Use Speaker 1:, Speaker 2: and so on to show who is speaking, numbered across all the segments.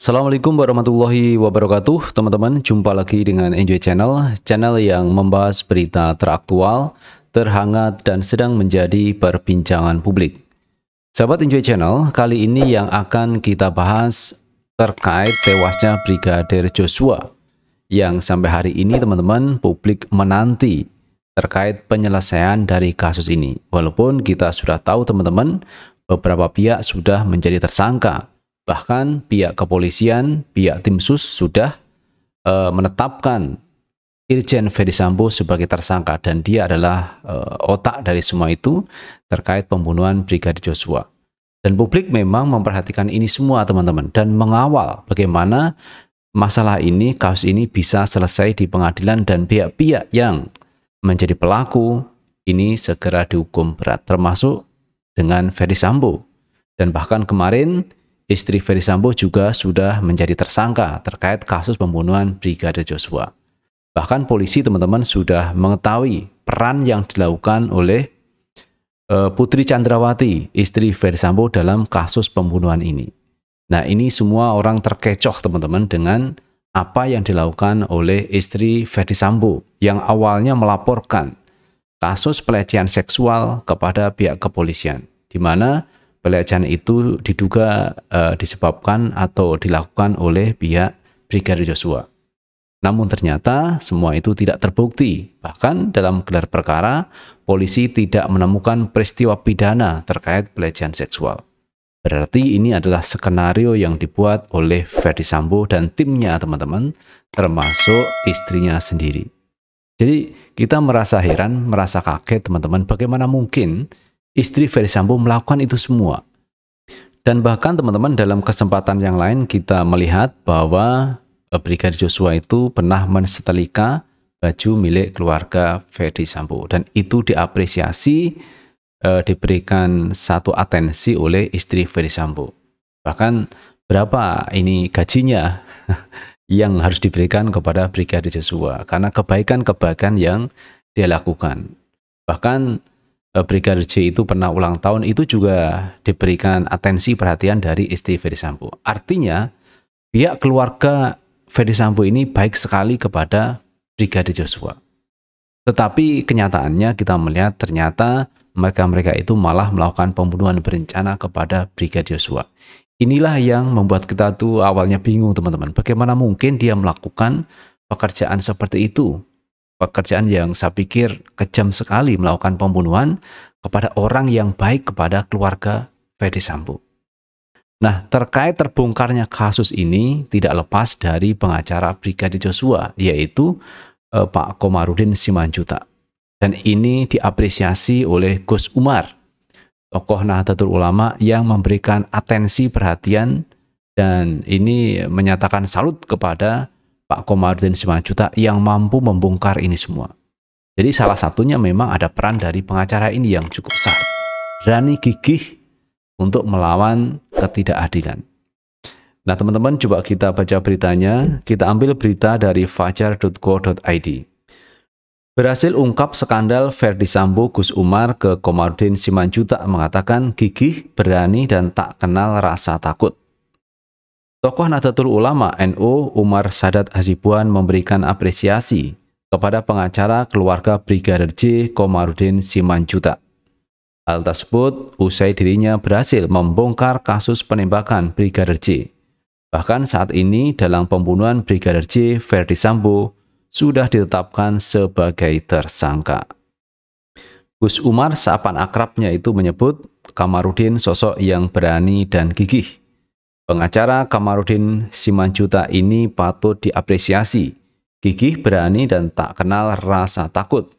Speaker 1: Assalamualaikum warahmatullahi wabarakatuh, teman-teman. Jumpa lagi dengan Enjoy Channel, channel yang membahas berita teraktual, terhangat, dan sedang menjadi perbincangan publik. Sahabat Enjoy Channel, kali ini yang akan kita bahas terkait tewasnya Brigadir Joshua, yang sampai hari ini teman-teman publik menanti terkait penyelesaian dari kasus ini. Walaupun kita sudah tahu teman-teman, beberapa pihak sudah menjadi tersangka. Bahkan pihak kepolisian, pihak tim sus sudah menetapkan Irjen Ferdy Sambo sebagai tersangka dan dia adalah otak dari semua itu terkait pembunuhan Brigadir Joshua. Dan publik memang memperhatikan ini semua teman-teman dan mengawal bagaimana masalah ini, kasus ini bisa selesai di pengadilan dan pihak-pihak yang menjadi pelaku ini segera dihukum berat, termasuk dengan Ferdy Sambo. Dan bahkan kemarin istri Ferdy Sambo juga sudah menjadi tersangka terkait kasus pembunuhan Brigadir Joshua. Bahkan polisi teman-teman sudah mengetahui peran yang dilakukan oleh Putri Chandrawati, istri Ferdy Sambo dalam kasus pembunuhan ini. Nah, ini semua orang terkecoh teman-teman dengan apa yang dilakukan oleh istri Ferdy Sambo yang awalnya melaporkan kasus pelecehan seksual kepada pihak kepolisian, di mana pelecehan itu diduga disebabkan atau dilakukan oleh pihak Brigadir Joshua. Namun ternyata semua itu tidak terbukti. Bahkan dalam gelar perkara, polisi tidak menemukan peristiwa pidana terkait pelecehan seksual. Berarti ini adalah skenario yang dibuat oleh Ferdy Sambo dan timnya teman-teman, termasuk istrinya sendiri. Jadi kita merasa heran, merasa kaget teman-teman, bagaimana mungkin istri Ferdy Sambo melakukan itu semua. Dan bahkan teman-teman dalam kesempatan yang lain kita melihat bahwa Brigadir Joshua itu pernah mensetelika baju milik keluarga Ferdy Sambo. Dan itu diapresiasi, diberikan satu atensi oleh istri Ferdy Sambo. Bahkan berapa ini gajinya yang harus diberikan kepada Brigadir Joshua. Karena kebaikan-kebaikan yang dia lakukan. Bahkan Brigadir J itu pernah ulang tahun, itu juga diberikan atensi perhatian dari istri Ferdy Sambo. Artinya pihak keluarga Ferdy Sambo ini baik sekali kepada Brigadir Joshua. Tetapi kenyataannya kita melihat ternyata mereka itu malah melakukan pembunuhan berencana kepada Brigadir Joshua. Inilah yang membuat kita tuh awalnya bingung teman-teman. Bagaimana mungkin dia melakukan pekerjaan seperti itu? Pekerjaan yang saya pikir kejam sekali, melakukan pembunuhan kepada orang yang baik kepada keluarga Ferdy Sambo. Nah, terkait terbongkarnya kasus ini tidak lepas dari pengacara Brigadir Joshua, yaitu Pak Komarudin Simanjuntak. Dan ini diapresiasi oleh Gus Umar, tokoh Nahdlatul Ulama yang memberikan atensi perhatian dan ini menyatakan salut kepada Pak Komarudin Simanjuntak yang mampu membongkar ini semua. Jadi salah satunya memang ada peran dari pengacara ini yang cukup besar. Berani gigih untuk melawan ketidakadilan. Nah teman-teman, coba kita baca beritanya. Kita ambil berita dari fajar.co.id. Berhasil ungkap skandal Ferdy Sambo, Gus Umar ke Komarudin Simanjuntak mengatakan gigih, berani, dan tak kenal rasa takut. Tokoh Nahdlatul Ulama NU Umar Sadat Hasibuan memberikan apresiasi kepada pengacara keluarga Brigadir J Komarudin Simanjuntak. Hal tersebut usai dirinya berhasil membongkar kasus penembakan Brigadir J. Bahkan saat ini dalam pembunuhan Brigadir J, Ferdy Sambo sudah ditetapkan sebagai tersangka. Gus Umar, sapaan akrabnya itu, menyebut Komarudin sosok yang berani dan gigih. Pengacara Komarudin Simanjuntak ini patut diapresiasi, gigih, berani, dan tak kenal rasa takut.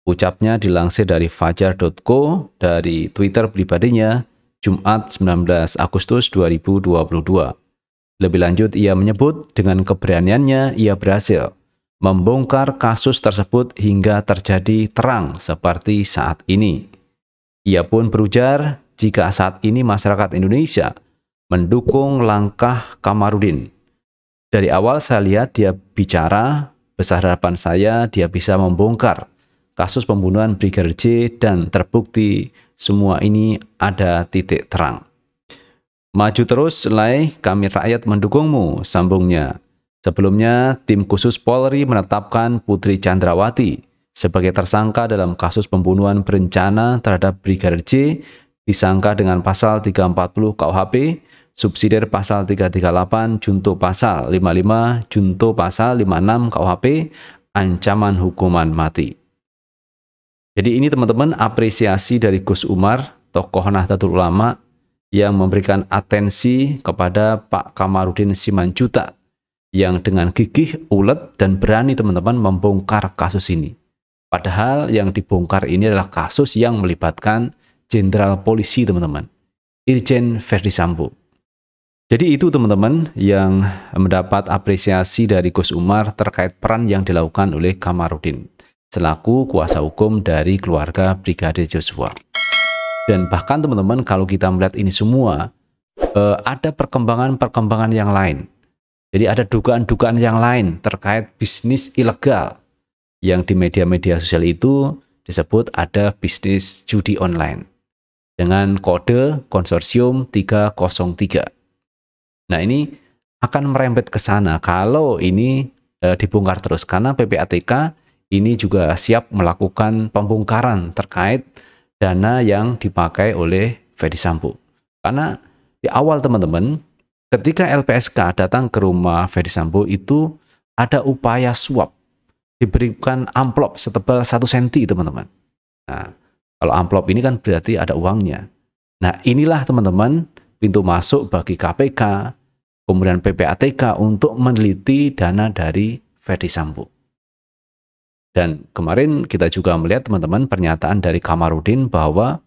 Speaker 1: Ucapnya dilansir dari fajar.co dari Twitter pribadinya Jumat 19 Agustus 2022. Lebih lanjut ia menyebut dengan keberaniannya ia berhasil membongkar kasus tersebut hingga terjadi terang seperti saat ini. Ia pun berujar jika saat ini masyarakat Indonesia mendukung langkah Komarudin. Dari awal saya lihat dia bicara, besar harapan saya dia bisa membongkar kasus pembunuhan Brigadir J dan terbukti semua ini ada titik terang. Maju terus, Lai, kami rakyat mendukungmu, sambungnya. Sebelumnya, tim khusus Polri menetapkan Putri Chandrawati sebagai tersangka dalam kasus pembunuhan berencana terhadap Brigadir J, disangka dengan pasal 340 KUHP, subsidiar pasal 338, junto pasal 55, junto pasal 56 KUHP, ancaman hukuman mati. Jadi ini teman-teman apresiasi dari Gus Umar, tokoh Nahdlatul Ulama, yang memberikan atensi kepada Pak Kamarudin Simanjuntak yang dengan gigih, ulet, dan berani teman-teman membongkar kasus ini. Padahal yang dibongkar ini adalah kasus yang melibatkan Jenderal Polisi teman-teman, Irjen Verdi Sambo. Jadi itu teman-teman yang mendapat apresiasi dari Gus Umar terkait peran yang dilakukan oleh Kamarudin selaku kuasa hukum dari keluarga Brigadir Joshua. Dan bahkan teman-teman kalau kita melihat ini semua, ada perkembangan-perkembangan yang lain. Jadi ada dugaan-dugaan yang lain terkait bisnis ilegal yang di media-media sosial itu disebut ada bisnis judi online dengan kode konsorsium 303. Nah ini akan merembet ke sana kalau ini dibongkar terus, karena PPATK ini juga siap melakukan pembongkaran terkait dana yang dipakai oleh Verdi Sambo. Karena di awal teman-teman, ketika LPSK datang ke rumah Verdi Sambo itu ada upaya suap, diberikan amplop setebal 1 cm teman-teman. Nah, kalau amplop ini kan berarti ada uangnya. Nah inilah teman-teman pintu masuk bagi KPK, kemudian PPATK untuk meneliti dana dari Verdi Sambo. Dan kemarin kita juga melihat teman-teman pernyataan dari Kamarudin bahwa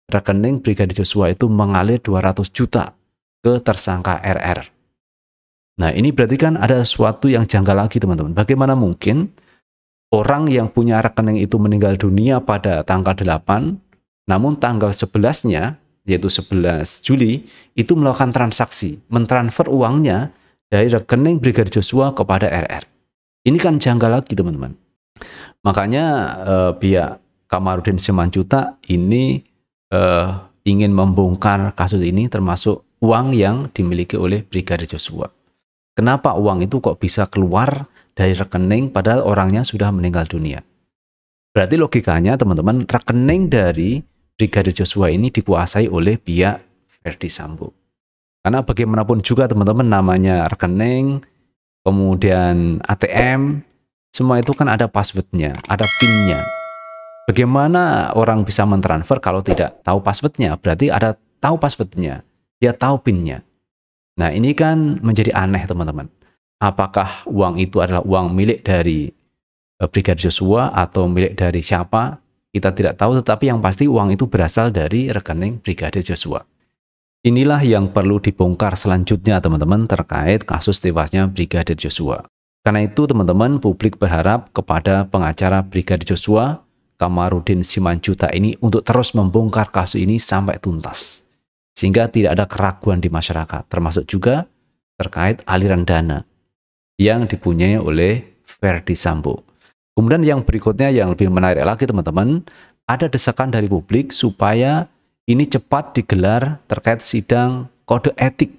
Speaker 1: rekening Brigadir Joshua itu mengalir 200 juta ke tersangka RR. Nah ini berarti kan ada sesuatu yang janggal lagi teman-teman. Bagaimana mungkin orang yang punya rekening itu meninggal dunia pada tanggal 8, namun tanggal 11-nya, yaitu 11 Juli, itu melakukan transaksi, mentransfer uangnya dari rekening Brigadir Joshua kepada RR. Ini kan janggal lagi teman-teman. Makanya pihak Kamarudin Simanjuntak ini ingin membongkar kasus ini, termasuk uang yang dimiliki oleh Brigadir Joshua. Kenapa uang itu kok bisa keluar dari rekening padahal orangnya sudah meninggal dunia? Berarti logikanya teman-teman, rekening dari Brigadir Joshua ini dikuasai oleh pihak Verdi Sambo. Karena bagaimanapun juga teman-teman, namanya rekening, kemudian ATM, semua itu kan ada passwordnya, ada PIN-nya. Bagaimana orang bisa mentransfer kalau tidak tahu passwordnya? Berarti ada tahu passwordnya, dia tahu PIN-nya. Nah ini kan menjadi aneh teman-teman. Apakah uang itu adalah uang milik dari Brigadir Joshua atau milik dari siapa? Kita tidak tahu, tetapi yang pasti uang itu berasal dari rekening Brigadir Joshua. Inilah yang perlu dibongkar selanjutnya teman-teman terkait kasus tewasnya Brigadir Joshua. Karena itu teman-teman, publik berharap kepada pengacara Brigadir Joshua, Kamarudin Simanjuntak ini untuk terus membongkar kasus ini sampai tuntas. Sehingga tidak ada keraguan di masyarakat, termasuk juga terkait aliran dana yang dipunyai oleh Verdi Sambo. Kemudian yang berikutnya yang lebih menarik lagi teman-teman, ada desakan dari publik supaya ini cepat digelar terkait sidang kode etik.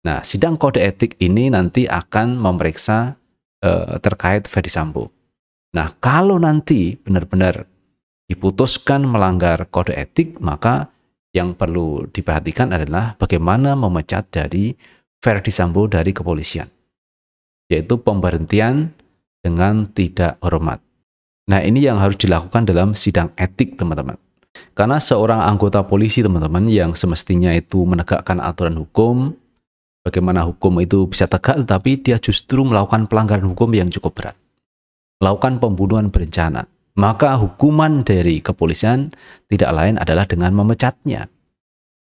Speaker 1: Nah, sidang kode etik ini nanti akan memeriksa terkait Verdi Sambo. Nah, kalau nanti benar-benar diputuskan melanggar kode etik, maka yang perlu diperhatikan adalah bagaimana memecat dari Verdi Sambo dari kepolisian, yaitu pemberhentian dengan tidak hormat. Nah, ini yang harus dilakukan dalam sidang etik, teman-teman. Karena seorang anggota polisi, teman-teman, yang semestinya itu menegakkan aturan hukum, bagaimana hukum itu bisa tegak, tetapi dia justru melakukan pelanggaran hukum yang cukup berat. Melakukan pembunuhan berencana. Maka hukuman dari kepolisian tidak lain adalah dengan memecatnya.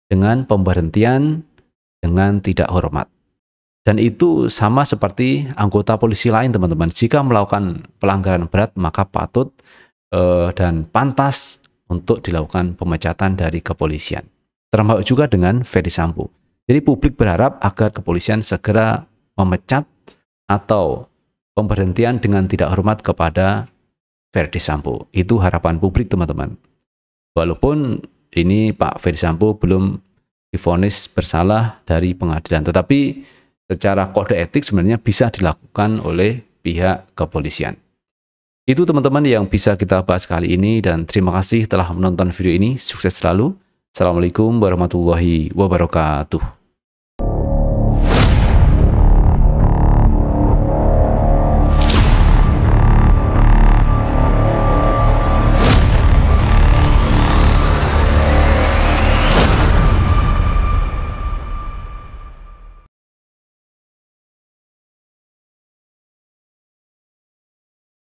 Speaker 1: Dengan pemberhentian dengan tidak hormat. Dan itu sama seperti anggota polisi lain, teman-teman. Jika melakukan pelanggaran berat, maka patut dan pantas untuk dilakukan pemecatan dari kepolisian. Termasuk juga dengan Verdi Sambo. Jadi publik berharap agar kepolisian segera memecat atau pemberhentian dengan tidak hormat kepada Verdi Sambo. Itu harapan publik teman-teman. Walaupun ini Pak Verdi Sambo belum divonis bersalah dari pengadilan. Tetapi secara kode etik sebenarnya bisa dilakukan oleh pihak kepolisian. Itu teman-teman yang bisa kita bahas kali ini, dan terima kasih telah menonton video ini. Sukses selalu. Assalamualaikum warahmatullahi wabarakatuh.